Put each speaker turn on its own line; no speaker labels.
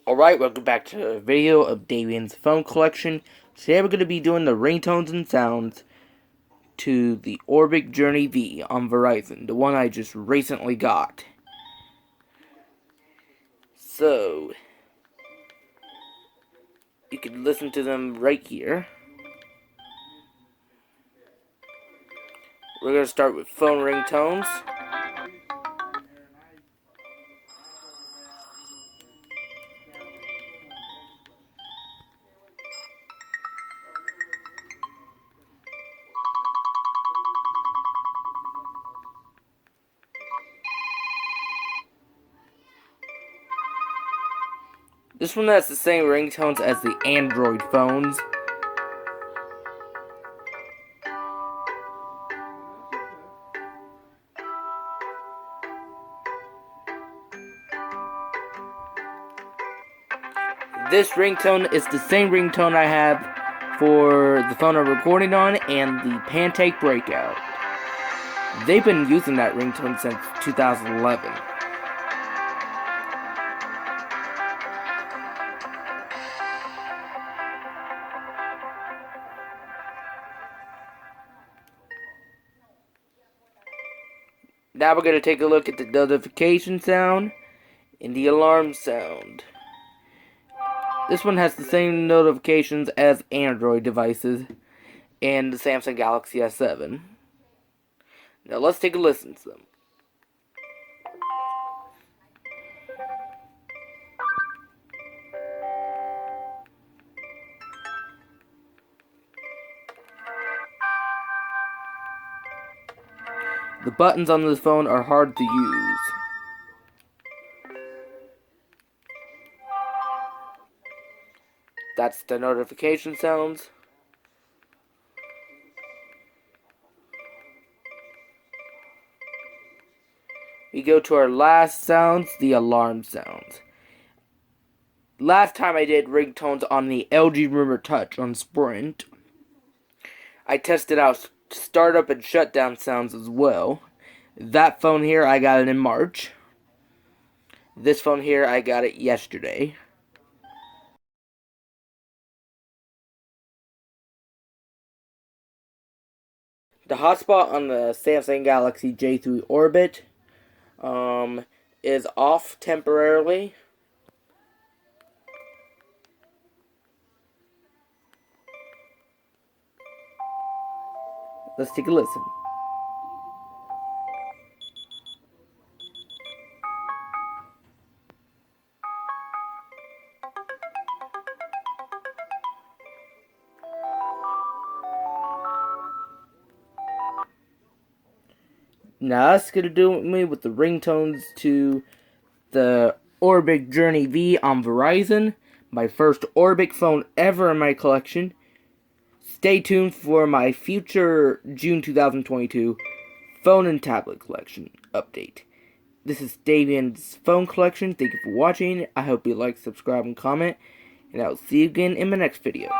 Alright, welcome back to a video of Davian's phone collection. Today we're going to be doing the Ringtones and Sounds to the Orbic Journey V on Verizon, the one I just recently got. So, you can listen to them right here. We're going to start with phone ringtones. This one has the same ringtones as the Android phones. This ringtone is the same ringtone I have for the phone I'm recording on and the Pancake Breakout. They've been using that ringtone since 2011. Now we're going to take a look at the notification sound and the alarm sound. This one has the same notifications as Android devices and the Samsung Galaxy S7. Now let's take a listen to them. The buttons on this phone are hard to use. That's the notification sounds. We go to our last sounds, the alarm sounds. Last time I did ringtones on the LG Rumor Touch on Sprint. I tested out startup and shutdown sounds as well. That phone here, I got it in March. This phone here, I got it yesterday. The hotspot on the Samsung Galaxy J3 Orbit is off temporarily. Let's take a listen. Now that's going to do me with the ringtones to the Orbic Journey V on Verizon. My first Orbic phone ever in my collection. Stay tuned for my future June 2022 phone and tablet collection update. This is Davian's phone collection. Thank you for watching. I hope you like, subscribe, and comment. And I will see you again in my next video.